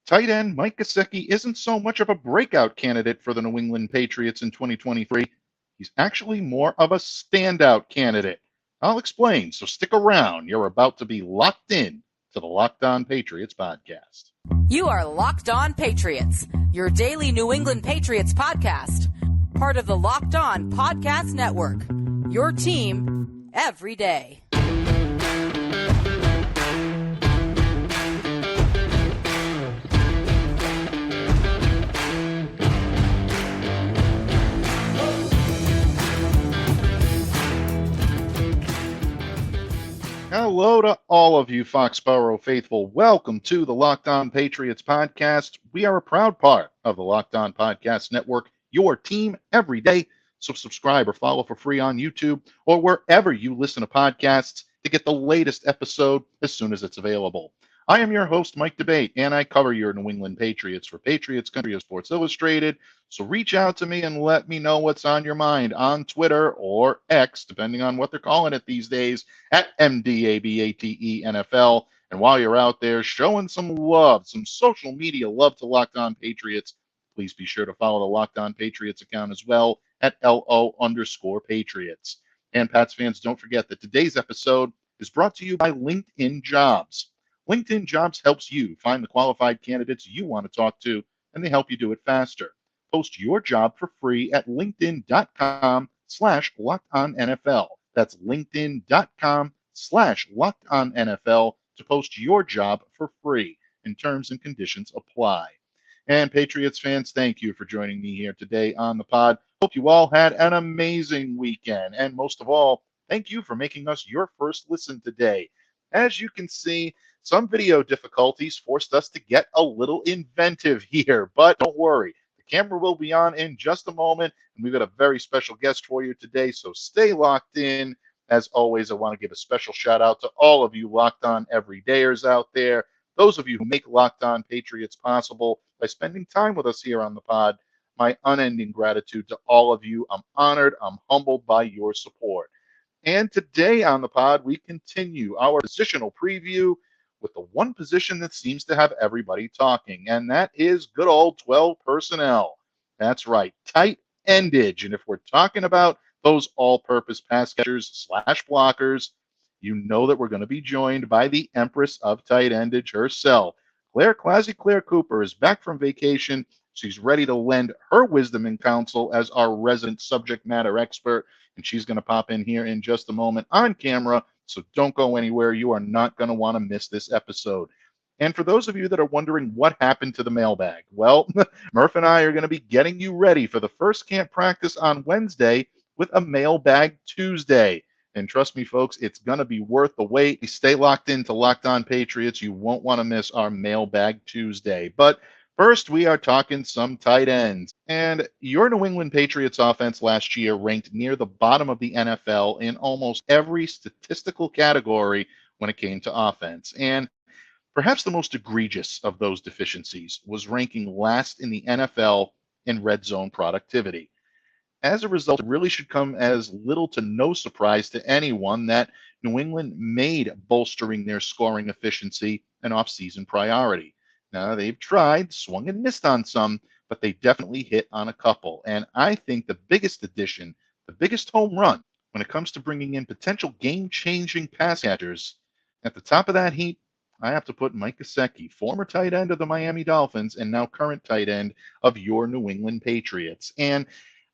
Tight end Mike Gesicki isn't so much of a breakout candidate for the New England Patriots in 2023. He's actually more of a standout candidate. I'll explain, so stick around. You're about to be locked in to the Locked On Patriots podcast. You are Locked On Patriots, your daily New England Patriots podcast. Part of the Locked On Podcast Network, your team every day. Hello to all of you Foxborough faithful. Welcome to the Locked On Patriots podcast. We are a proud part of the Locked On Podcast Network, your team every day. So subscribe or follow for free on YouTube or wherever you listen to podcasts to get the latest episode as soon as it's available. I am your host, Mike Debate, and I cover your New England Patriots for Patriots Country of Sports Illustrated. So reach out to me and let me know what's on your mind on Twitter or X, depending on what they're calling it these days, at MDABATENFL. And while you're out there showing some love, some social media love to Locked On Patriots, please be sure to follow the Locked On Patriots account as well at LO_Patriots. And Pats fans, don't forget that today's episode is brought to you by LinkedIn Jobs. LinkedIn Jobs helps you find the qualified candidates you want to talk to, and they help you do it faster. Post your job for free at linkedin.com/LockedOnNFL. That's linkedin.com/LockedOnNFL to post your job for free. And terms and conditions apply. And Patriots fans, thank you for joining me here today on the pod. Hope you all had an amazing weekend. And most of all, thank you for making us your first listen today. As you can see, some video difficulties forced us to get a little inventive here, but don't worry. The camera will be on in just a moment, and we've got a very special guest for you today, so stay locked in. As always, I want to give a special shout out to all of you Locked On Everydayers out there, those of you who make Locked On Patriots possible by spending time with us here on the pod. My unending gratitude to all of you. I'm honored, I'm humbled by your support. And today on the pod, we continue our positional preview with the one position that seems to have everybody talking, and that is good old 12 personnel. That's right, tight endage. And if we're talking about those all-purpose pass catchers / blockers, you know that we're going to be joined by the Empress of tight endage herself. Clare ClazzyClare Cooper is back from vacation. She's ready to lend her wisdom and counsel as our resident subject matter expert, and she's going to pop in here in just a moment on camera. So don't go anywhere. You are not going to want to miss this episode. And for those of you that are wondering what happened to the mailbag, well, Murph and I are going to be getting you ready for the first camp practice on Wednesday with a Mailbag Tuesday. And trust me, folks, it's going to be worth the wait. Stay locked into Locked On Patriots. You won't want to miss our Mailbag Tuesday. But first, we are talking some tight ends. And your New England Patriots offense last year ranked near the bottom of the NFL in almost every statistical category when it came to offense. And perhaps the most egregious of those deficiencies was ranking last in the NFL in red zone productivity. As a result, it really should come as little to no surprise to anyone that New England made bolstering their scoring efficiency an offseason priority. Now, they've tried, swung and missed on some, but they definitely hit on a couple. And I think the biggest addition, the biggest home run when it comes to bringing in potential game-changing pass catchers, at the top of that heap, I have to put Mike Gesicki, former tight end of the Miami Dolphins and now current tight end of your New England Patriots. And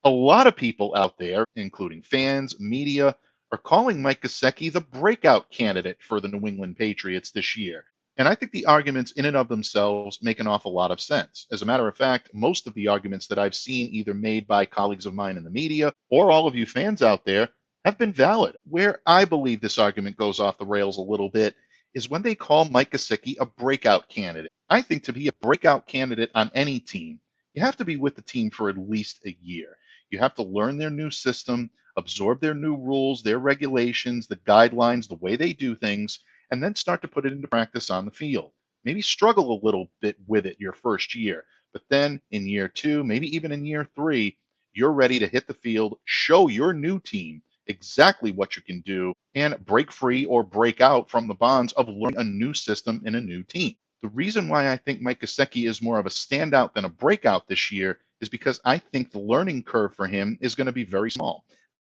a lot of people out there, including fans, media, are calling Mike Gesicki the breakout candidate for the New England Patriots this year. And I think the arguments in and of themselves make an awful lot of sense. As a matter of fact, most of the arguments that I've seen either made by colleagues of mine in the media or all of you fans out there have been valid. Where I believe this argument goes off the rails a little bit is when they call Mike Gesicki a breakout candidate. I think to be a breakout candidate on any team, you have to be with the team for at least a year. You have to learn their new system, absorb their new rules, their regulations, the guidelines, the way they do things, and then start to put it into practice on the field. Maybe struggle a little bit with it your first year, but then in year 2, maybe even in year 3, you're ready to hit the field, show your new team exactly what you can do, and break free or break out from the bonds of learning a new system in a new team. The reason why I think Mike Gesicki is more of a standout than a breakout this year is because I think the learning curve for him is going to be very small.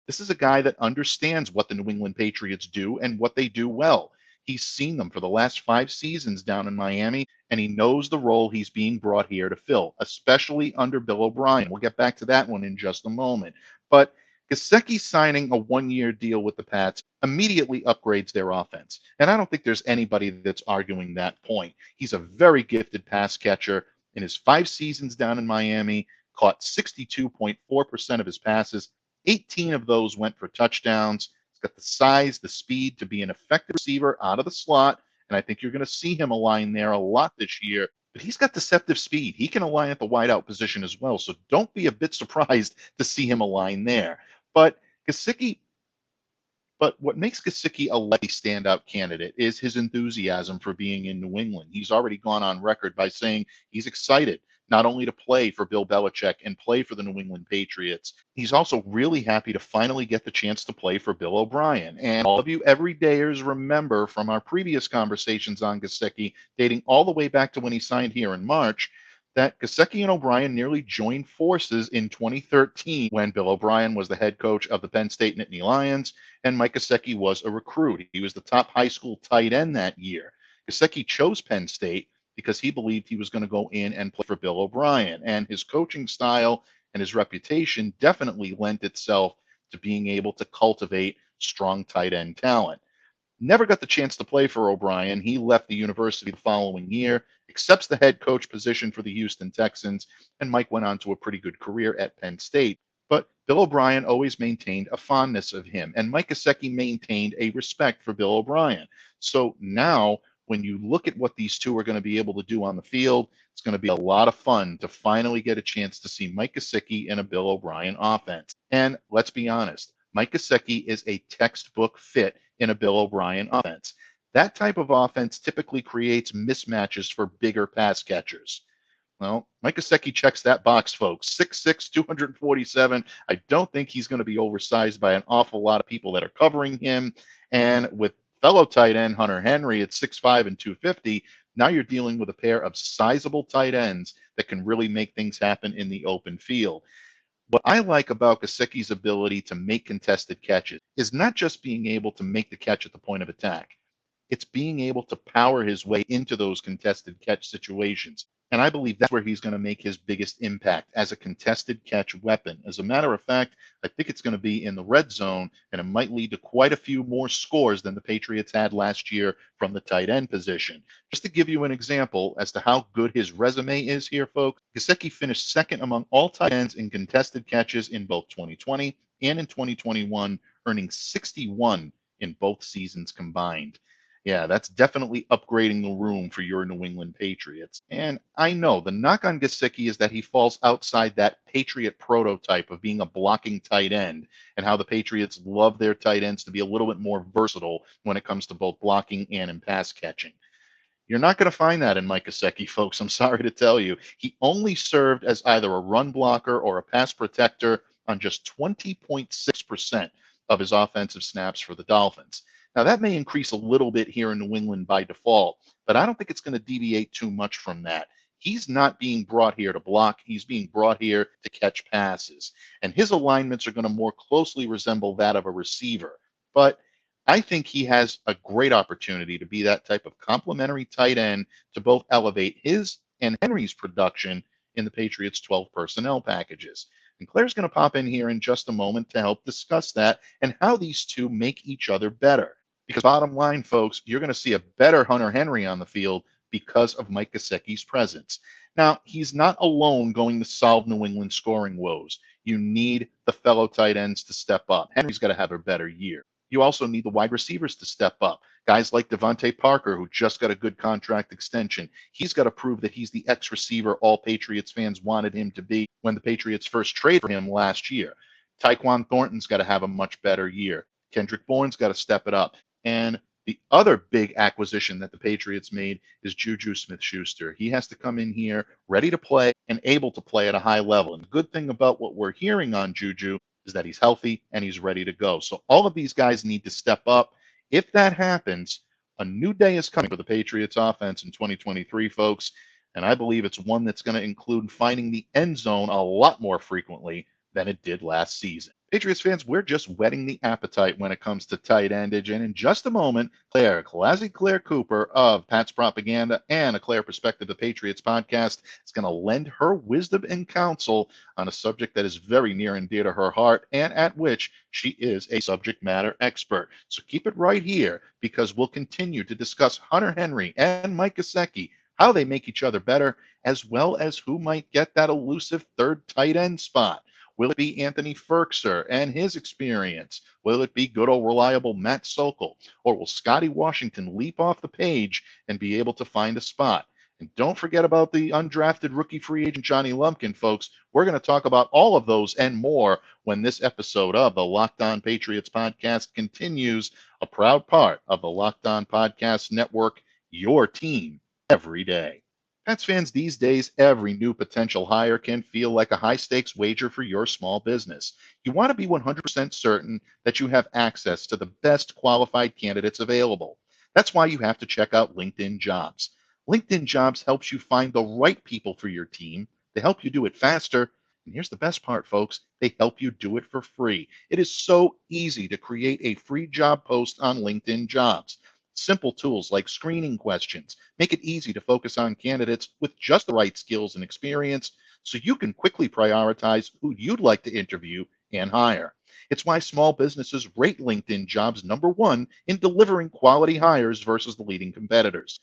This is a guy that understands what the New England Patriots do and what they do well. He's seen them for the last 5 seasons down in Miami, and he knows the role he's being brought here to fill, especially under Bill O'Brien. We'll get back to that one in just a moment. But Gesicki signing a 1-year deal with the Pats immediately upgrades their offense. And I don't think there's anybody that's arguing that point. He's a very gifted pass catcher. In his 5 seasons down in Miami, caught 62.4% of his passes. 18 of those went for touchdowns. He's got the size, the speed to be an effective receiver out of the slot. And I think you're going to see him align there a lot this year. But he's got deceptive speed. He can align at the wideout position as well. So don't be a bit surprised to see him align there. But Gesicki, but what makes Gesicki a likely standout candidate is his enthusiasm for being in New England. He's already gone on record by saying he's excited not only to play for Bill Belichick and play for the New England Patriots, he's also really happy to finally get the chance to play for Bill O'Brien. And all of you everydayers remember from our previous conversations on Gesicki, dating all the way back to when he signed here in March, that Gesicki and O'Brien nearly joined forces in 2013 when Bill O'Brien was the head coach of the Penn State Nittany Lions and Mike Gesicki was a recruit. He was the top high school tight end that year. Gesicki chose Penn State because he believed he was going to go in and play for Bill O'Brien. And his coaching style and his reputation definitely lent itself to being able to cultivate strong tight end talent. Never got the chance to play for O'Brien. He left the university the following year, accepts the head coach position for the Houston Texans, and Mike went on to a pretty good career at Penn State. But Bill O'Brien always maintained a fondness of him, and Mike Gesicki maintained a respect for Bill O'Brien. So now, when you look at what these two are going to be able to do on the field, it's going to be a lot of fun to finally get a chance to see Mike Gesicki in a Bill O'Brien offense. And let's be honest, Mike Gesicki is a textbook fit in a Bill O'Brien offense. That type of offense typically creates mismatches for bigger pass catchers. Well, Mike Gesicki checks that box, folks. 6'6", 247. I don't think he's going to be oversized by an awful lot of people that are covering him. And with fellow tight end Hunter Henry at 6'5" and 250, now you're dealing with a pair of sizable tight ends that can really make things happen in the open field. What I like about Gesicki's ability to make contested catches is not just being able to make the catch at the point of attack. It's being able to power his way into those contested catch situations. And I believe that's where he's going to make his biggest impact as a contested catch weapon. As a matter of fact, I think it's going to be in the red zone, and it might lead to quite a few more scores than the Patriots had last year from the tight end position. Just to give you an example as to how good his resume is here, folks, Gesicki finished second among all tight ends in contested catches in both 2020 and in 2021, earning 61 in both seasons combined. Yeah, that's definitely upgrading the room for your New England Patriots. And I know the knock on Gesicki is that he falls outside that Patriot prototype of being a blocking tight end, and how the Patriots love their tight ends to be a little bit more versatile when it comes to both blocking and in pass catching. You're not going to find that in Mike Gesicki, folks. I'm sorry to tell you. He only served as either a run blocker or a pass protector on just 20.6% of his offensive snaps for the Dolphins. Now, that may increase a little bit here in New England by default, but I don't think it's going to deviate too much from that. He's not being brought here to block. He's being brought here to catch passes. And his alignments are going to more closely resemble that of a receiver. But I think he has a great opportunity to be that type of complementary tight end to both elevate his and Henry's production in the Patriots' 12 personnel packages. And Claire's going to pop in here in just a moment to help discuss that and how these two make each other better. Because bottom line, folks, you're going to see a better Hunter Henry on the field because of Mike Gesicki's presence. Now, he's not alone going to solve New England's scoring woes. You need the fellow tight ends to step up. Henry's got to have a better year. You also need the wide receivers to step up. Guys like Devontae Parker, who just got a good contract extension. He's got to prove that he's the ex-receiver all Patriots fans wanted him to be when the Patriots first traded for him last year. Tyquan Thornton's got to have a much better year. Kendrick Bourne's got to step it up. And the other big acquisition that the Patriots made is Juju Smith-Schuster. He has to come in here ready to play and able to play at a high level. And the good thing about what we're hearing on Juju is that he's healthy and he's ready to go. So all of these guys need to step up. If that happens, A new day is coming for the Patriots offense in 2023, folks, and I believe it's one that's going to include finding the end zone a lot more frequently than it did last season. Patriots fans, we're just whetting the appetite when it comes to tight endage, and in just a moment, Clare ClazzyClare Cooper of Pat's Propaganda and a Clare Perspective, the Patriots podcast, is going to lend her wisdom and counsel on a subject that is very near and dear to her heart, and at which she is a subject matter expert. So keep it right here, because we'll continue to discuss Hunter Henry and Mike Gesicki, how they make each other better, as well as who might get that elusive third tight end spot. Will it be Anthony Ferkser and his experience? Will it be good old reliable Matt Sokol? Or will Scotty Washington leap off the page and be able to find a spot? And don't forget about the undrafted rookie free agent Johnny Lumpkin, folks. We're going to talk about all of those and more when this episode of the Locked On Patriots podcast continues, a proud part of the Locked On Podcast Network, your team every day. Pats fans, these days, every new potential hire can feel like a high-stakes wager for your small business. You want to be 100% certain that you have access to the best qualified candidates available. That's why you have to check out LinkedIn Jobs. LinkedIn Jobs helps you find the right people for your team. They help you do it faster. And here's the best part, folks. They help you do it for free. It is so easy to create a free job post on LinkedIn Jobs. Simple tools like screening questions make it easy to focus on candidates with just the right skills and experience so you can quickly prioritize who you'd like to interview and hire. It's why small businesses rate LinkedIn Jobs #1 in delivering quality hires versus the leading competitors.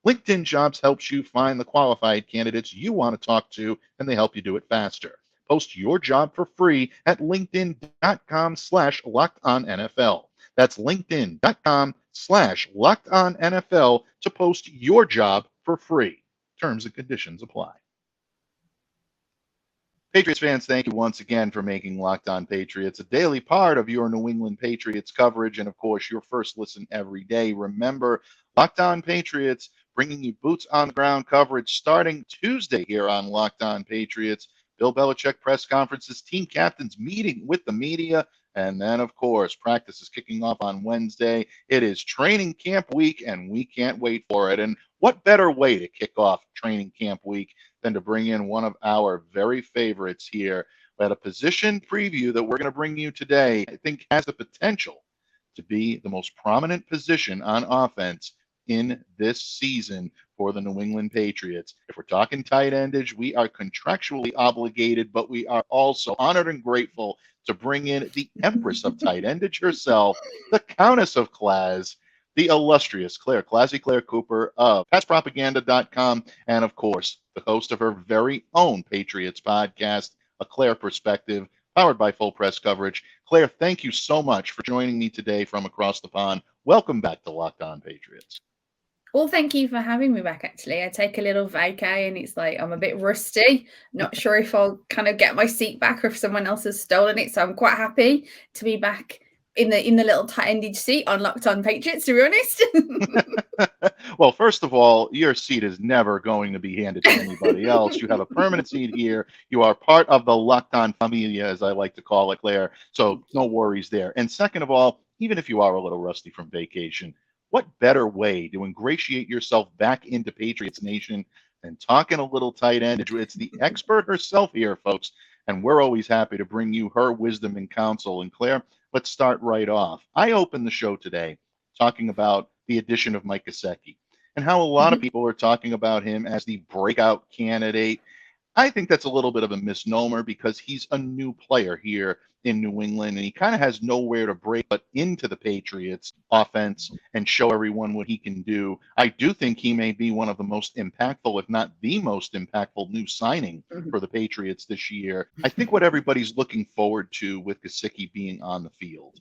LinkedIn Jobs helps you find the qualified candidates you want to talk to, and they help you do it faster. Post your job for free at linkedin.com/lockedonnfl. That's linkedin.com/lockedonnfl to post your job for free. Terms and conditions apply. Patriots fans, thank you once again for making Locked On Patriots a daily part of your New England Patriots coverage, and of course, your first listen every day. Remember, Locked On Patriots, bringing you boots on the ground coverage starting Tuesday here on Locked On Patriots. Bill Belichick press conferences, team captains meeting with the media, and then, of course, practice is kicking off on Wednesday. It is training camp week, and we can't wait for it. And what better way to kick off training camp week than to bring in one of our very favorites here at a position preview that we're going to bring you today, I think has the potential to be the most prominent position on offense in this season for the New England Patriots. If we're talking tight endage, we are contractually obligated, but we are also honored and grateful to bring in the Empress of tight endage herself, the Countess of Claz, the illustrious Clare ClazzyClare Cooper of PatsPropaganda.com, and of course, the host of her very own Patriots podcast, A Clare Perspective, powered by Full Press Coverage. Clare, thank you so much for joining me today from across the pond. Welcome back to Locked On Patriots. Well, thank you for having me back, actually. I take a little vacay and it's like I'm a bit rusty. Not sure if I'll kind of get my seat back or if someone else has stolen it. So I'm quite happy to be back in the little tight endage seat on Locked On Patriots, to be honest. Well, first of all, your seat is never going to be handed to anybody else. You have a permanent seat here. You are part of the Locked On familia, as I like to call it, Claire. So no worries there. And second of all, even if you are a little rusty from vacation, what better way to ingratiate yourself back into Patriots Nation than talking a little tight end? It's the expert herself here, folks, and we're always happy to bring you her wisdom and counsel. And Claire, let's start right off. I opened the show today talking about the addition of Mike Gesicki and how a lot of people are talking about him as the breakout candidate. I think that's a little bit of a misnomer because he's a new player here in New England, and he kind of has nowhere to break but into the Patriots offense and show everyone what he can do. I do think he may be one of the most impactful, if not the most impactful new signing for the Patriots this year. I think what everybody's looking forward to with Gesicki being on the field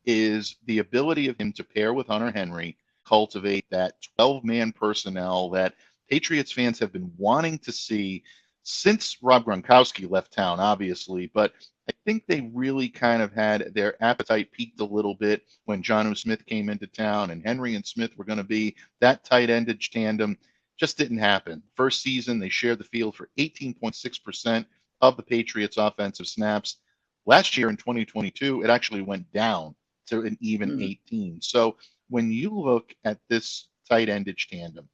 is the ability of him to pair with Hunter Henry, cultivate that 12-man personnel that Patriots fans have been wanting to see since Rob Gronkowski left town, obviously, but I think they really kind of had their appetite peaked a little bit when Jonnu Smith came into town, and Henry and Smith were going to be that tight endage tandem. Just didn't happen. First season, they shared the field for 18.6% of the Patriots' offensive snaps. Last year in 2022, it actually went down to an even 18. So when you look at this tight endage tandem,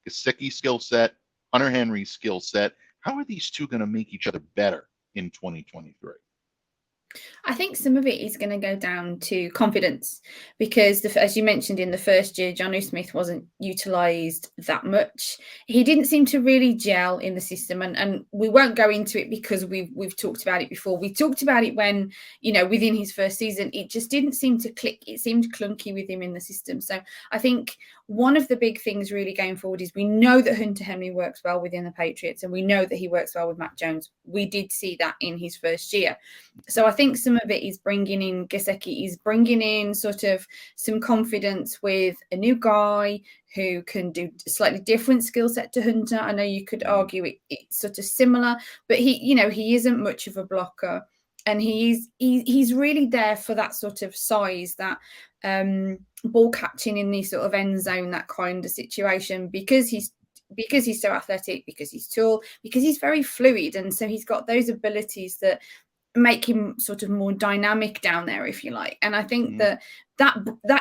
Gesicki skill set, Hunter Henry skill set, how are these two going to make each other better in 2023? I think some of it is going to go down to confidence because, as you mentioned, in the first year, Jonnu Smith wasn't utilised that much. He didn't seem to really gel in the system, and we won't go into it because we've talked about it before. We talked about it when, within his first season, it just didn't seem to click. It seemed clunky with him in the system. So I think one of the big things really going forward is we know that Hunter Henry works well within the Patriots, and we know that he works well with Mac Jones. We did see that in his first year. So I think some of it is bringing in Gesicki, is bringing in sort of some confidence with a new guy who can do a slightly different skill set to Hunter. I know you could argue it's sort of similar, but he isn't much of a blocker, and he's really there for that sort of size, that ball catching in the sort of end zone, that kind of situation, because he's so athletic, because he's tall, because he's very fluid, and so he's got those abilities that make him sort of more dynamic down there, if you like. And I think that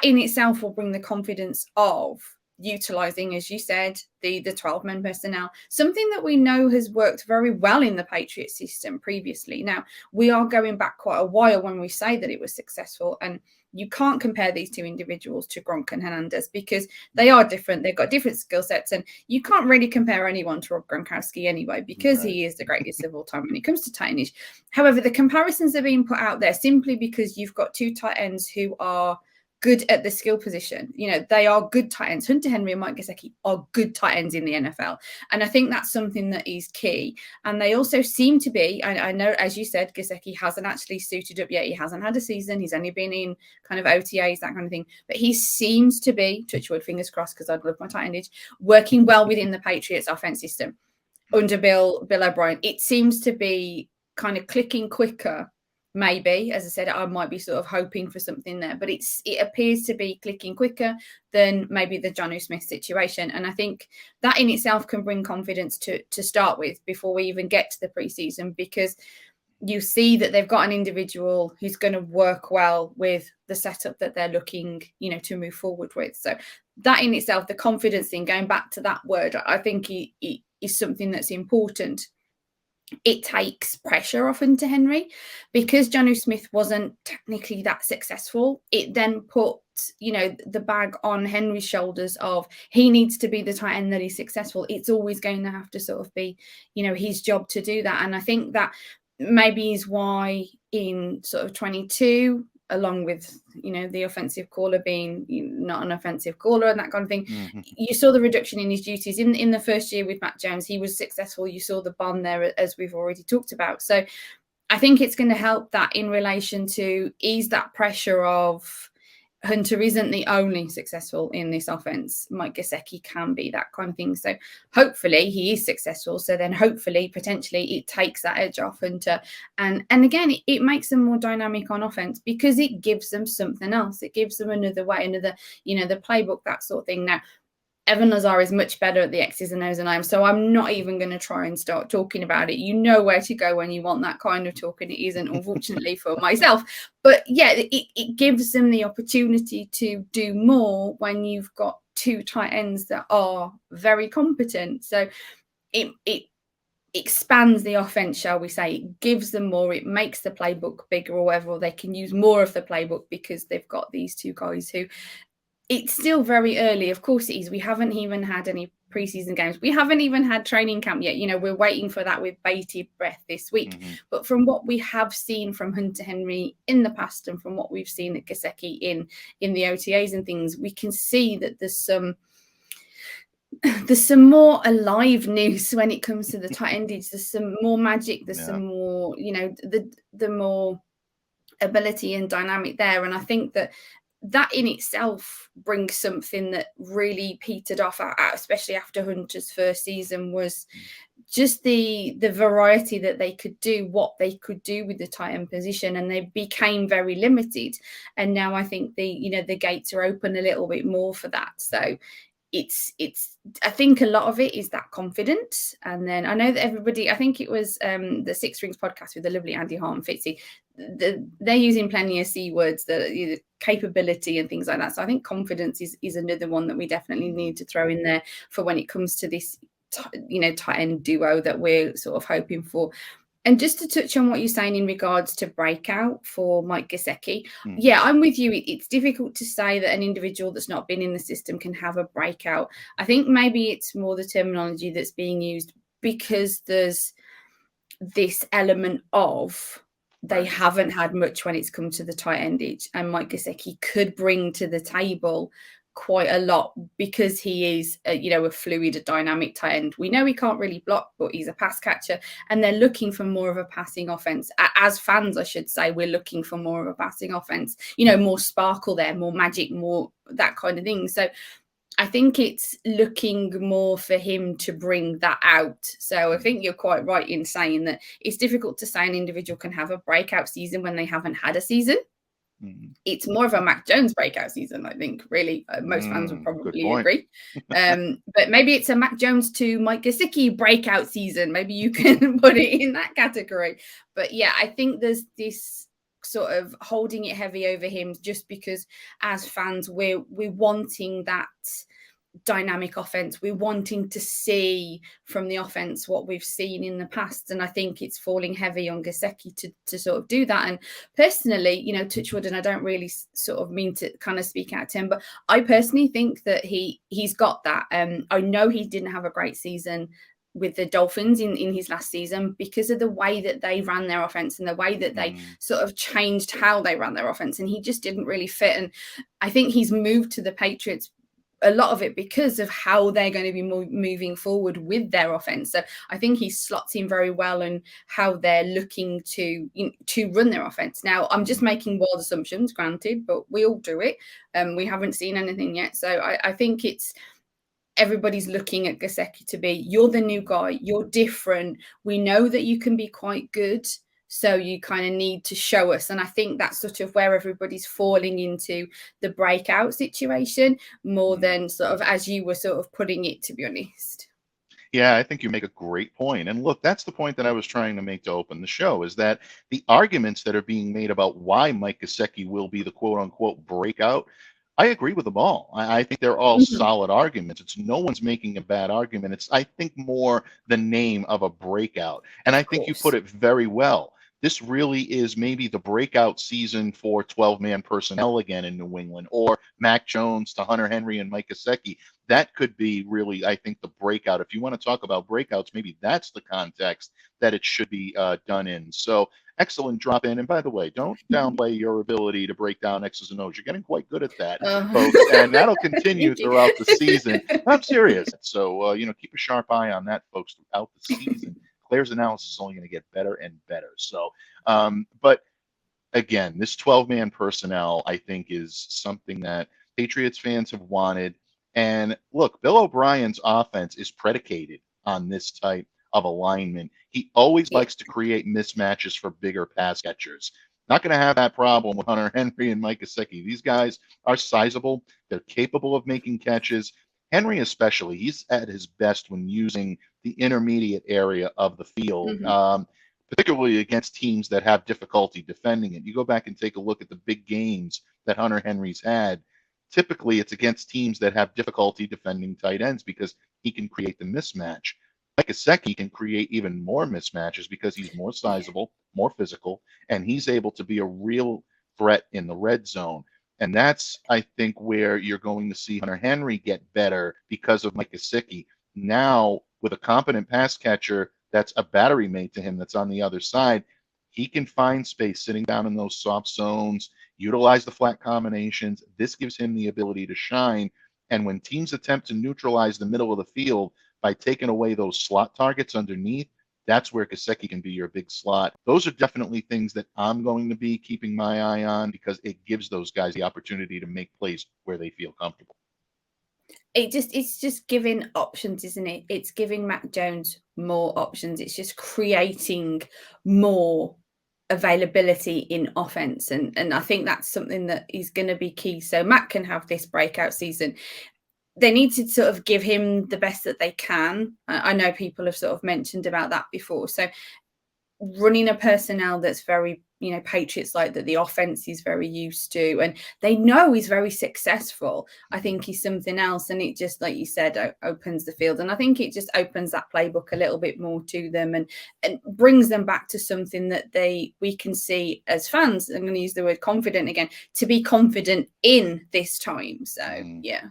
in itself will bring the confidence of utilising, as you said, the 12-man personnel, something that we know has worked very well in the Patriots system previously. Now, we are going back quite a while when we say that it was successful, and you can't compare these two individuals to Gronk and Hernandez because they are different. They've got different skill sets, and you can't really compare anyone to Rob Gronkowski anyway, because he is the greatest of all time when it comes to tight ends. However, the comparisons are being put out there simply because you've got two tight ends who are good at the skill position. They are good tight ends. Hunter Henry and Mike Gesicki are good tight ends in the NFL. And I think that's something that is key. And they also seem to be, I know, as you said, Gesicki hasn't actually suited up yet. He hasn't had a season. He's only been in kind of OTAs, that kind of thing. But he seems to be, touch wood, fingers crossed, because I'd love my tight endage, working well within the Patriots offense system under Bill O'Brien. It seems to be kind of clicking quicker. Maybe, as I said, I might be sort of hoping for something there, but it appears to be clicking quicker than maybe the Jonnu Smith situation. And I think that in itself can bring confidence to start with before we even get to the preseason, because you see that they've got an individual who's going to work well with the setup that they're looking, to move forward with. So that in itself, the confidence thing, going back to that word, I think it is something that's important. It takes pressure off Hunter Henry because Jonnu Smith wasn't technically that successful. It then put, the bag on Henry's shoulders of he needs to be the tight end that he's successful. It's always going to have to sort of be, his job to do that. And I think that maybe is why in sort of 22, along with, the offensive caller being not an offensive caller and that kind of thing, you saw the reduction in his duties. In the first year with Mac Jones, he was successful. You saw the bond there, as we've already talked about. So I think it's going to help that in relation to ease that pressure of Hunter isn't the only successful in this offense. Mike Gesicki can be, that kind of thing. So hopefully he is successful. So then hopefully, potentially, it takes that edge off Hunter. And again, it makes them more dynamic on offense because it gives them something else. It gives them another way, another, the playbook, that sort of thing. Now, Evan Lazar is much better at the X's and O's than I am, so I'm not even going to try and start talking about it. You know where to go when you want that kind of talk, and it isn't, unfortunately, for myself. But yeah, it gives them the opportunity to do more when you've got two tight ends that are very competent. So it expands the offense, shall we say. It gives them more. It makes the playbook bigger or whatever, or they can use more of the playbook because they've got these two guys who... It's still very early. Of course it is. We haven't even had any preseason games. We haven't even had training camp yet. We're waiting for that with bated breath this week. But from what we have seen from Hunter Henry in the past and from what we've seen at Gesicki in the OTAs and things, we can see that there's some more aliveness when it comes to the tight endage. There's some more magic. There's some more, the more ability and dynamic there. And I think that in itself brings something that really petered off, especially after Hunter's first season, was just the variety that they could do, what they could do with the tight end position, and they became very limited. And now I think the gates are open a little bit more for that. So it's I think a lot of it is that confidence. And then I know that everybody, I think it was the Six Rings podcast with the lovely Andy Hart and Fitzy, they're using plenty of C words, the capability and things like that. So I think confidence is another one that we definitely need to throw in there for when it comes to this tight end duo that we're sort of hoping for. And just to touch on what you're saying in regards to Breakout for Mike Gesicki, yeah, I'm with you. It's difficult to say that an individual that's not been in the system can have a breakout. I think maybe it's more the terminology that's being used because there's this element of they haven't had much when it's come to the tight endage, and Mike Gesicki could bring to the table quite a lot because he is a fluid, dynamic tight end. We know he can't really block, but he's a pass catcher, and they're looking for more of a passing offense. As fans, I should say, we're looking for more of a passing offense, more sparkle there, more magic, more that kind of thing. So I think it's looking more for him to bring that out. So I think you're quite right in saying that it's difficult to say an individual can have a breakout season when they haven't had a season. It's more of a Mac Jones breakout season, I think, really. Most fans would probably agree. But maybe it's a Mac Jones to Mike Gesicki breakout season. Maybe you can put it in that category. But yeah, I think there's this sort of holding it heavy over him just because as fans, we're wanting that dynamic offense. We're wanting to see from the offense what we've seen in the past, and I think it's falling heavy on Gesicki to sort of do that. And personally, touch wood, and I don't really sort of mean to kind of speak out to him, but I personally think that he's got that. I know he didn't have a great season with the Dolphins in his last season because of the way that they ran their offense and the way that they sort of changed how they ran their offense, and he just didn't really fit. And I think he's moved to the Patriots, a lot of it because of how they're going to be moving forward with their offense. So I think he slots in very well and how they're looking to run their offense. Now, I'm just making wild assumptions, granted, but we all do it. We haven't seen anything yet. So I think it's everybody's looking at Gesicki to be, you're the new guy, you're different. We know that you can be quite good. So you kind of need to show us. And I think that's sort of where everybody's falling into the breakout situation more than sort of as you were sort of putting it, to be honest. Yeah, I think you make a great point. And look, that's the point that I was trying to make to open the show, is that the arguments that are being made about why Mike Gesicki will be the quote unquote breakout, I agree with them all. I think they're all solid arguments. It's no one's making a bad argument. It's, I think, more the name of a breakout. And I think you put it very well. This really is maybe the breakout season for 12-man personnel again in New England, or Mac Jones to Hunter Henry and Mike Gesicki. That could be really, I think, the breakout. If you want to talk about breakouts, maybe that's the context that it should be done in. So excellent drop in. And by the way, don't downplay your ability to break down X's and O's. You're getting quite good at that, folks, and that'll continue throughout the season. I'm serious. So, keep a sharp eye on that, folks, throughout the season. Claire's analysis is only going to get better and better. So, but again, this 12-man personnel, I think, is something that Patriots fans have wanted. And look, Bill O'Brien's offense is predicated on this type of alignment. He always likes to create mismatches for bigger pass catchers. Not going to have that problem with Hunter Henry and Mike Gesicki. These guys are sizable. They're capable of making catches. Henry especially, he's at his best when using the intermediate area of the field, particularly against teams that have difficulty defending it. You go back and take a look at the big games that Hunter Henry's had. Typically, it's against teams that have difficulty defending tight ends because he can create the mismatch. Mike Gesicki can create even more mismatches because he's more sizable, more physical, and he's able to be a real threat in the red zone. And that's, I think, where you're going to see Hunter Henry get better because of Mike Gesicki. Now, with a competent pass catcher that's a battery mate to him that's on the other side, he can find space sitting down in those soft zones, utilize the flat combinations. This gives him the ability to shine. And when teams attempt to neutralize the middle of the field by taking away those slot targets underneath, that's where Gesicki can be your big slot. Those are definitely things that I'm going to be keeping my eye on because it gives those guys the opportunity to make plays where they feel comfortable. It's just giving options, isn't it? It's giving Mac Jones more options. It's just creating more availability in offense. And I think that's something that is going to be key. So Mac can have this breakout season. they need to sort of give him the best that they can. I know people have sort of mentioned about that before. So running a personnel that's very, Patriots like that the offense is very used to, and they know he's very successful, I think is something else. And it just, like you said, opens the field. And I think it just opens that playbook a little bit more to them and brings them back to something that we can see as fans. I'm going to use the word confident again, to be confident in this time. So, yeah.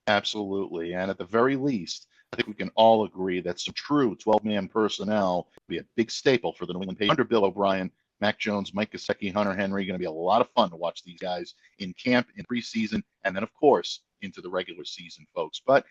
Absolutely. And at the very least, I think we can all agree that some true 12-man personnel will be a big staple for the New England Patriots. Under Bill O'Brien, Mac Jones, Mike Gesicki, Hunter Henry, going to be a lot of fun to watch these guys in camp, in preseason, and then, of course, into the regular season, folks. But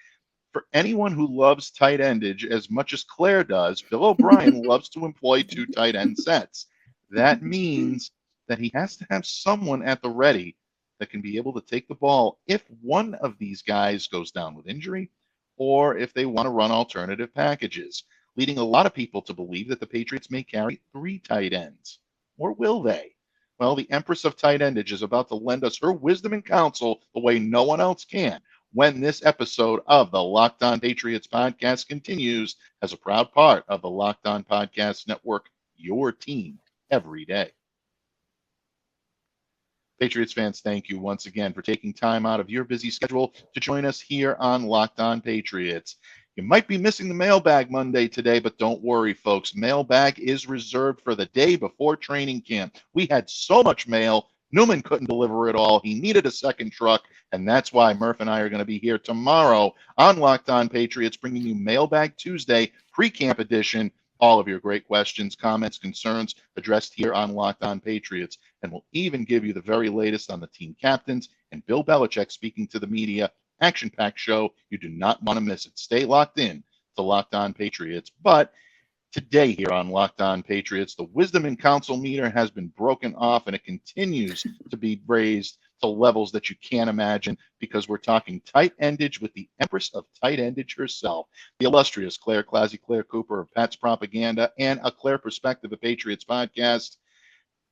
for anyone who loves tight endage as much as Claire does, Bill O'Brien loves to employ 2 tight end sets. That means that he has to have someone at the ready that can be able to take the ball if one of these guys goes down with injury or if they want to run alternative packages, leading a lot of people to believe that the Patriots may carry 3 tight ends. Or will they? Well, the Empress of Tight Endage is about to lend us her wisdom and counsel the way no one else can when this episode of the Locked On Patriots podcast continues as a proud part of the Locked On Podcast Network, your team every day. Patriots fans, thank you once again for taking time out of your busy schedule to join us here on Locked On Patriots. You might be missing the Mailbag Monday today, but don't worry, folks. Mailbag is reserved for the day before training camp. We had so much mail, Newman couldn't deliver it all. He needed a second truck, and that's why Murph and I are going to be here tomorrow on Locked On Patriots, bringing you Mailbag Tuesday, pre-camp edition. All of your great questions, comments, concerns addressed here on Locked On Patriots. And we'll even give you the very latest on the team captains and Bill Belichick speaking to the media. Action-packed show. You do not want to miss it. Stay locked in to Locked On Patriots. But today here on Locked On Patriots, the wisdom and counsel meter has been broken off, and it continues to be raised to levels that you can't imagine, because we're talking tight endage with the Empress of Tight Endage herself, the illustrious Clare ClazzyClare Cooper of Pat's Propaganda and A Clare Perspective, a Patriots podcast.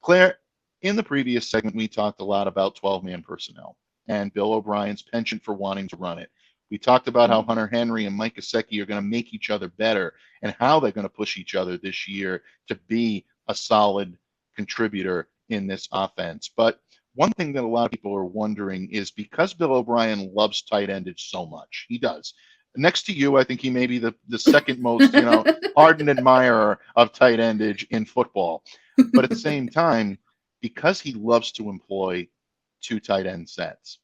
Claire, in the previous segment, we talked a lot about 12-man personnel and Bill O'Brien's penchant for wanting to run it. We talked about how Hunter Henry and Mike Gesicki are going to make each other better and how they're going to push each other this year to be a solid contributor in this offense. But one thing that a lot of people are wondering is, because Bill O'Brien loves tight endage so much, he does. Next to you, I think he may be the second most, ardent admirer of tight endage in football. But at the same time, because he loves to employ 2 tight end sets,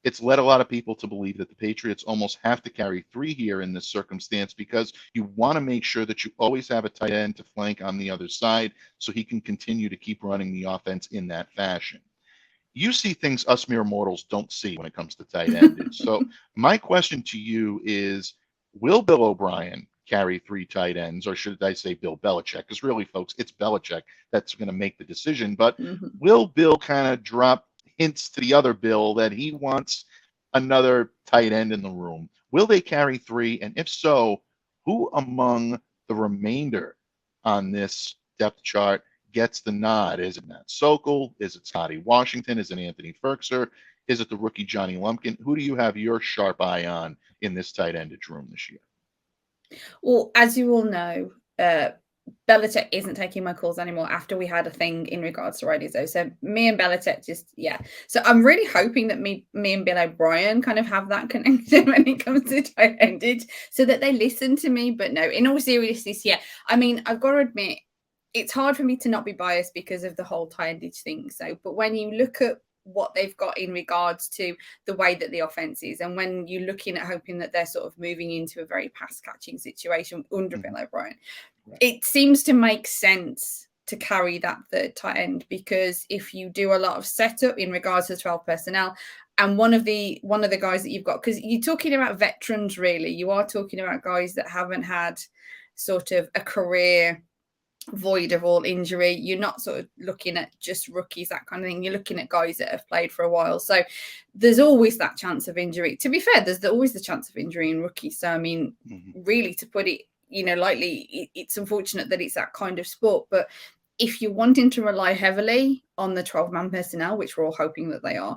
it's led a lot of people to believe that the Patriots almost have to carry 3 here in this circumstance, because you want to make sure that you always have a tight end to flank on the other side so he can continue to keep running the offense in that fashion. You see things us mere mortals don't see when it comes to tight endage. So my question to you is, will Bill O'Brien carry 3 tight ends, or should I say Bill Belichick? Because really, folks, it's Belichick that's going to make the decision. But will Bill kind of drop hints to the other Bill that he wants another tight end in the room? Will they carry 3? And if so, who among the remainder on this depth chart gets the nod? Is it Matt Sokol? Is it Scotty Washington? Is it Anthony Ferkser? Is it the rookie Johnny Lumpkin? Who do you have your sharp eye on in this tight endage room this year? Well, as you all know, Belichick isn't taking my calls anymore after we had a thing in regards to Righty-Zo. So me and Belichick So I'm really hoping that me and Bill O'Brien kind of have that connection when it comes to tight endage, so that they listen to me. But no, in all seriousness, I mean, I've got to admit, it's hard for me to not be biased because of the whole tight endage thing. So, but when you look at what they've got in regards to the way that the offense is, and when you're looking at hoping that they're sort of moving into a very pass catching situation under Bill O'Brien, it seems to make sense to carry that third tight end, because if you do a lot of setup in regards to 12 personnel, and one of the guys that you've got, because you're talking about veterans, really, you are talking about guys that haven't had sort of a career void of all injury. You're not sort of looking at just rookies, that kind of thing. You're looking at guys that have played for a while. So there's always that chance of injury. To be fair, there's always the chance of injury in rookies. So, I mean, really, to put it, lightly, it's unfortunate that it's that kind of sport. But if you're wanting to rely heavily on the 12-man personnel, which we're all hoping that they are,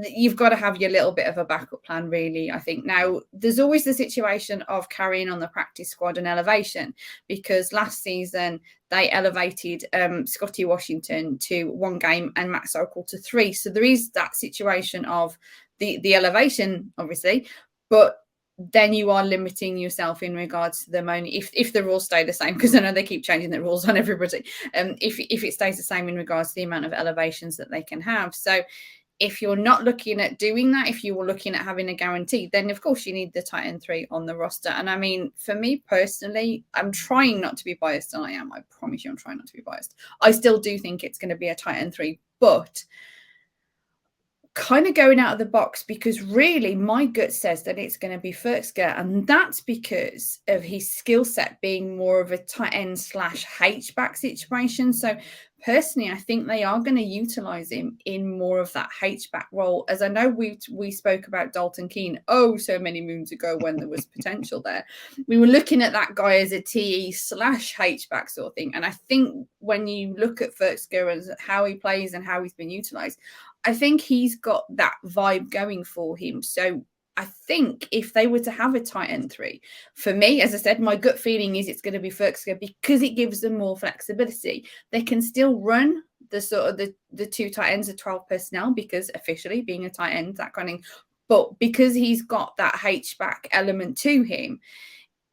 you've got to have your little bit of a backup plan, really, I think. Now, there's always the situation of carrying on the practice squad and elevation, because last season they elevated Scotty Washington to 1 game and Matt Sokol to 3. So there is that situation of the elevation, obviously, but then you are limiting yourself in regards to them only if the rules stay the same, because I know they keep changing the rules on everybody. If it stays the same in regards to the amount of elevations that they can have. So if you're not looking at doing that, if you were looking at having a guarantee, then of course you need the tight end 3 on the roster. And I mean, for me personally, I'm trying not to be biased, and I promise you I'm trying not to be biased. I still do think it's going to be a tight end 3, but kind of going out of the box, because really my gut says that it's going to be Ferksker, and that's because of his skill set being more of a tight end / H-back situation. So personally, I think they are going to utilize him in more of that H-back role. As I know we spoke about Dalton Keene so many moons ago when there was potential there. We were looking at that guy as a TE / H-back sort of thing. And I think when you look at Ferksker and how he plays and how he's been utilized, I think he's got that vibe going for him. So I think if they were to have a tight end 3, for me, as I said, my gut feeling is it's going to be Ferksker, because it gives them more flexibility. They can still run the sort of the 2 tight ends of 12 personnel, because officially being a tight end, that kind of, but because he's got that H-back element to him,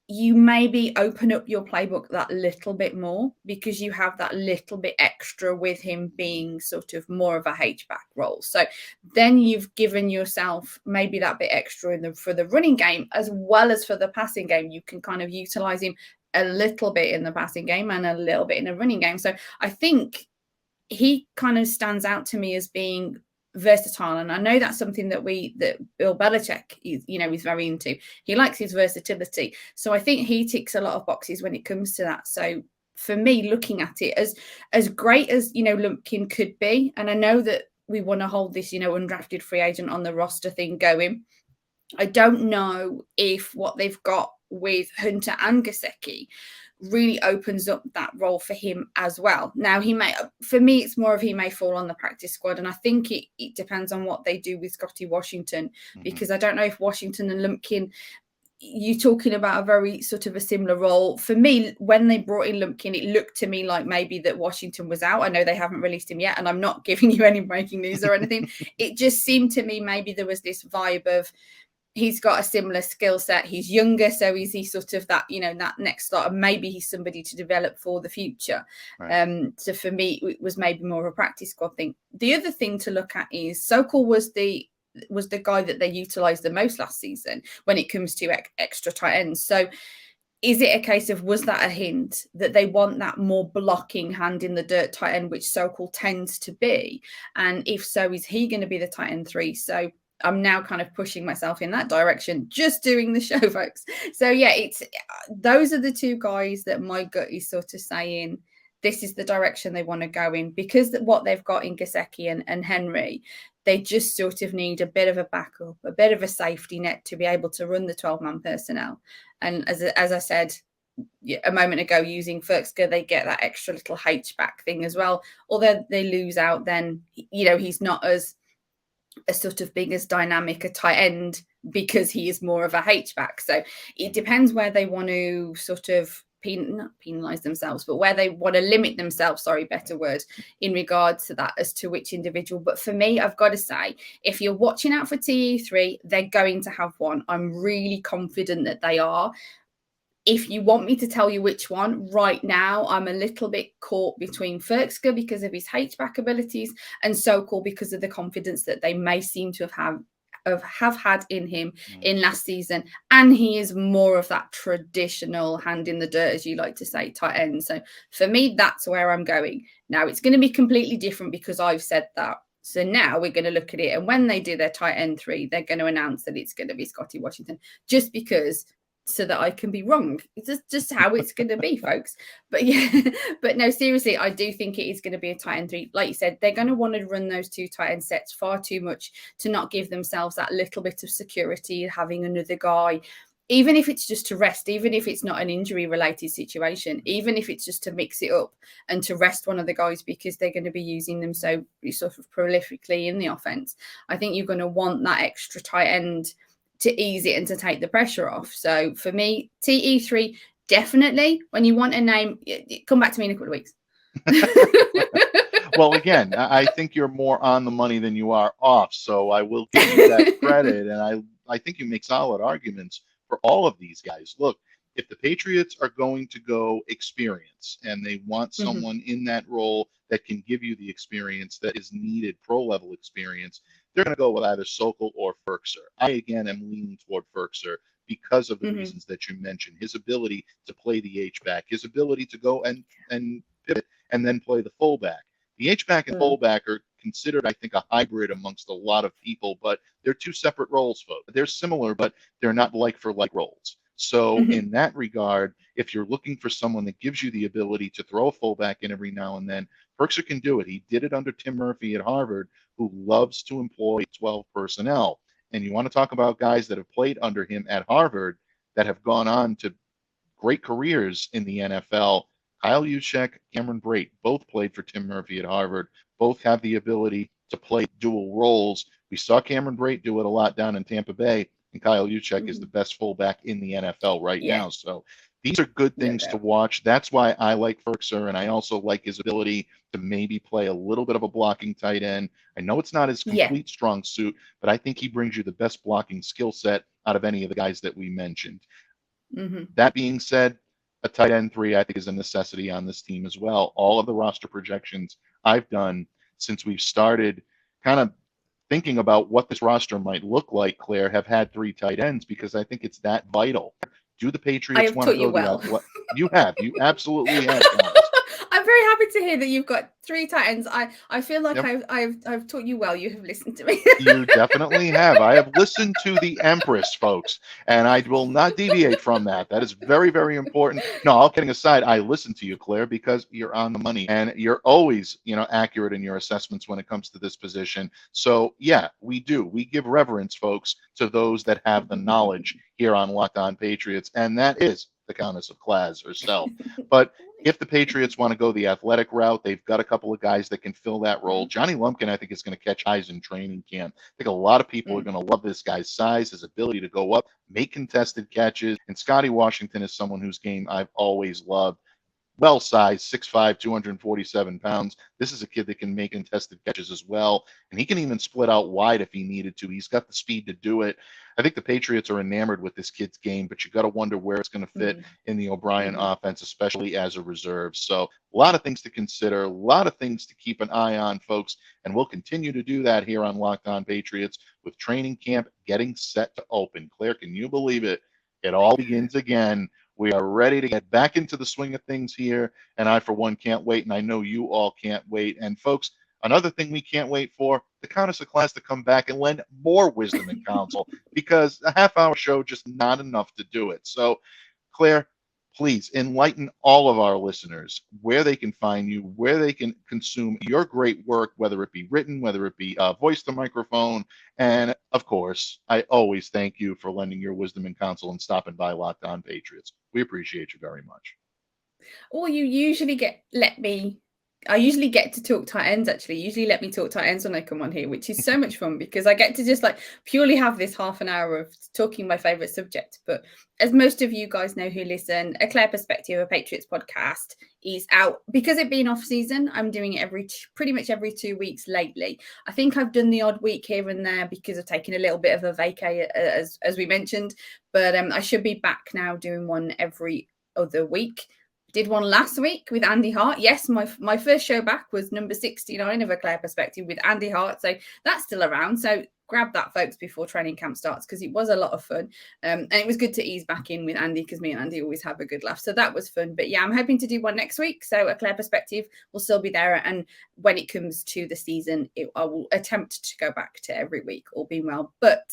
you maybe open up your playbook that little bit more, because you have that little bit extra with him being sort of more of a H-back role. So then you've given yourself maybe that bit extra for the running game as well as for the passing game. You can kind of utilize him a little bit in the passing game and a little bit in the running game. So I think he kind of stands out to me as being versatile, and I know that's something that Bill Belichick is very into. He likes his versatility, so I think he ticks a lot of boxes when it comes to that. So for me, looking at it, as great as Lumpkin could be, and I know that we want to hold this undrafted free agent on the roster thing going, I don't know if what they've got with Hunter and Gesicki really opens up that role for him as well. Now, for me, it's more of he may fall on the practice squad, and I think it depends on what they do with Scotty Washington, because I don't know if Washington and Lumpkin, you're talking about a very sort of a similar role. For me, when they brought in Lumpkin, it looked to me like maybe that Washington was out. I know they haven't released him yet, and I'm not giving you any breaking news or anything. It just seemed to me maybe there was this vibe of, he's got a similar skill set. He's younger, so is he sort of that, that next starter? Maybe he's somebody to develop for the future. Right. So for me, it was maybe more of a practice squad thing. The other thing to look at is Sokol was the guy that they utilized the most last season when it comes to extra tight ends. So is it a case of, was that a hint that they want that more blocking hand in the dirt tight end, which Sokol tends to be? And if so, is he going to be the tight end 3? So I'm now kind of pushing myself in that direction, just doing the show, folks. So yeah, those are the 2 guys that my gut is sort of saying this is the direction they want to go in, because what they've got in Gesicki and Henry, they just sort of need a bit of a backup, a bit of a safety net to be able to run the 12-man personnel. And as I said a moment ago, using Ferksker, they get that extra little H-back thing as well. Although they lose out, then he's not as sort of big as dynamic a tight end, because he is more of a H-back. So it depends where they want to sort of not penalize themselves, but where they want to limit themselves, better word, in regards to that, as to which individual. But for me, I've got to say, if you're watching out for TE3, they're going to have one. I'm really confident that they are. If you want me to tell you which one, right now, I'm a little bit caught between Ferksker because of his H-back abilities and Sokol because of the confidence that they may seem to have had in him in last season. And he is more of that traditional hand in the dirt, as you like to say, tight end. So for me, that's where I'm going. Now, it's going to be completely different because I've said that. So now we're going to look at it. And when they do their tight end 3, they're going to announce that it's going to be Scotty Washington, just because, so that I can be wrong. It's just how it's going to be, folks. But yeah, but no, seriously, I do think it is going to be a tight end 3. Like you said, they're going to want to run those 2 tight end sets far too much to not give themselves that little bit of security, having another guy. even if it's just to rest, even if it's not an injury related situation, even if it's just to mix it up and to rest one of the guys because they're going to be using them so sort of prolifically in the offense, I think you're going to want that extra tight end to ease it and to take the pressure off. So for me, TE3, definitely. When you want a name, come back to me in a couple of weeks. Well, again, I think you're more on the money than you are off, so I will give you that credit, and I think you make solid arguments for all of these guys. Look, if the Patriots are going to go experience and they want someone in that role that can give you the experience that is needed, pro-level experience, they're going to go with either Sokol or Firkser. I, again, am leaning toward Firkser because of the reasons that you mentioned. His ability to play the H-back, his ability to go and pivot and then play the fullback. The H-back and fullback are considered, I think, a hybrid amongst a lot of people, but they're two separate roles, folks. They're similar, but they're not like-for-like roles. So in that regard, if you're looking for someone that gives you the ability to throw a fullback in every now and then, Firkser can do it. He did it under Tim Murphy at Harvard, who loves to employ 12 personnel. And you want to talk about guys that have played under him at Harvard that have gone on to great careers in the NFL. Kyle Juszczyk, Cameron Brate, both played for Tim Murphy at Harvard. Both have the ability to play dual roles. We saw Cameron Brate do it a lot down in Tampa Bay, and Kyle Juszczyk is the best fullback in the NFL right now. So these are good things to watch. That's why I like Firkser, and I also like his ability to maybe play a little bit of a blocking tight end. I know it's not his complete strong suit, but I think he brings you the best blocking skill set out of any of the guys that we mentioned. That being said, a tight end 3, I think, is a necessity on this team as well. All of the roster projections I've done since we've started kind of thinking about what this roster might look like, Claire, have had 3 tight ends because I think it's that vital. Do the Patriots want to go the athletic? You have. You absolutely have. I'm very happy to hear that you've got 3 tight ends. I feel like I've taught you well. You have listened to me. You definitely have. I have listened to the Empress, folks, and I will not deviate from that. That is very, very important. No, all kidding aside, I listen to you, Claire, because you're on the money and you're always, accurate in your assessments when it comes to this position. So yeah, we do. We give reverence, folks, to those that have the knowledge here on Locked On Patriots, and that is the Countess of Claz herself. But if the Patriots want to go the athletic route, they've got a couple of guys that can fill that role. Johnny Lumpkin, I think, is going to catch eyes in training camp. I think a lot of people are going to love this guy's size, his ability to go up, make contested catches. And Scotty Washington is someone whose game I've always loved. Well-sized, 6'5", 247 pounds. This is a kid that can make contested catches as well, and he can even split out wide if he needed to. He's got the speed to do it. I think the Patriots are enamored with this kid's game, but you got to wonder where it's going to fit in the O'Brien offense, especially as a reserve. So a lot of things to consider, a lot of things to keep an eye on, folks, and we'll continue to do that here on Locked On Patriots with training camp getting set to open. Claire, can you believe it? It all begins again. We are ready to get back into the swing of things here, and I, for one, can't wait, and I know you all can't wait. And, folks, another thing we can't wait for, the Countess of Claz to come back and lend more wisdom and counsel, because a half-hour show just not enough to do it. So, Claire, please enlighten all of our listeners where they can find you, where they can consume your great work, whether it be written, whether it be voice to microphone. And of course, I always thank you for lending your wisdom and counsel and stopping by Locked On Patriots. We appreciate you very much. Well, you usually I usually get to talk tight ends, actually. You usually let me talk tight ends when I come on here, which is so much fun because I get to just purely have this half an hour of talking my favorite subject. But as most of you guys know who listen, A Clare Perspective, a Patriots podcast, is out. Because it being off season, I'm doing it pretty much every 2 weeks lately. I think I've done the odd week here and there because I've taken a little bit of a vacay, as we mentioned. But I should be back now doing one every other week. Did one last week with Andy Hart. Yes, my first show back was number 69 of A Clare Perspective with Andy Hart. So that's still around. So grab that, folks, before training camp starts because it was a lot of fun. And it was good to ease back in with Andy because me and Andy always have a good laugh. So that was fun. But yeah, I'm hoping to do one next week. So A Clare Perspective will still be there. And when it comes to the season, I will attempt to go back to every week, all being well. But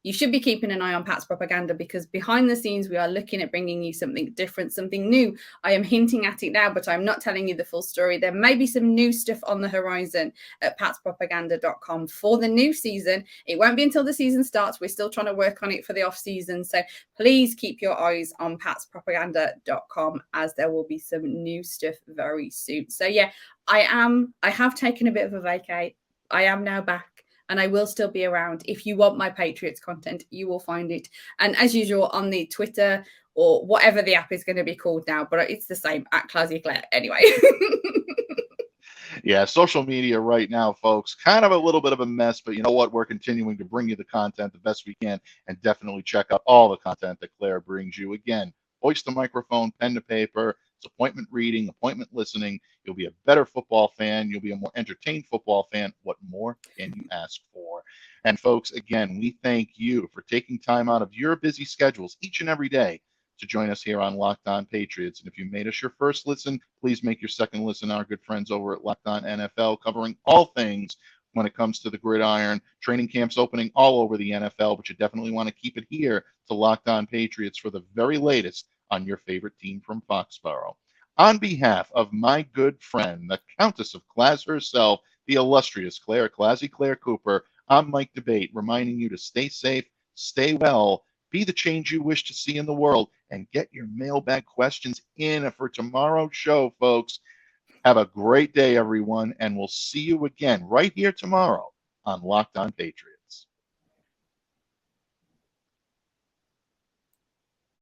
you should be keeping an eye on Pat's Propaganda, because behind the scenes, we are looking at bringing you something different, something new. I am hinting at it now, but I'm not telling you the full story. There may be some new stuff on the horizon at patspropaganda.com for the new season. It won't be until the season starts. We're still trying to work on it for the off season. So please keep your eyes on patspropaganda.com, as there will be some new stuff very soon. So yeah, I have taken a bit of a vacay. I am now back. And I will still be around. If you want my Patriots content, you will find it. And as usual, on the Twitter or whatever the app is going to be called now, but it's the same, at ClazzyClare anyway. Yeah, social media right now, folks, kind of a little bit of a mess, but you know what? We're continuing to bring you the content the best we can, and definitely check out all the content that Claire brings you. Again, voice to microphone, pen to paper. It's appointment reading, appointment listening. You'll be a better football fan. You'll be a more entertained football fan. What more can you ask for? And folks, again, we thank you for taking time out of your busy schedules each and every day to join us here on Locked On Patriots. And if you made us your first listen, please make your second listen our good friends over at Locked On NFL, covering all things when it comes to the gridiron. Training camps opening all over the NFL, but you definitely want to keep it here to Locked On Patriots for the very latest on your favorite team from Foxborough. On behalf of my good friend, the Countess of Claz herself, the illustrious Clare ClazzyClare Cooper, I'm Mike Debate, reminding you to stay safe, stay well, be the change you wish to see in the world, and get your mailbag questions in for tomorrow's show, folks. Have a great day, everyone, and we'll see you again right here tomorrow on Locked On Patriots.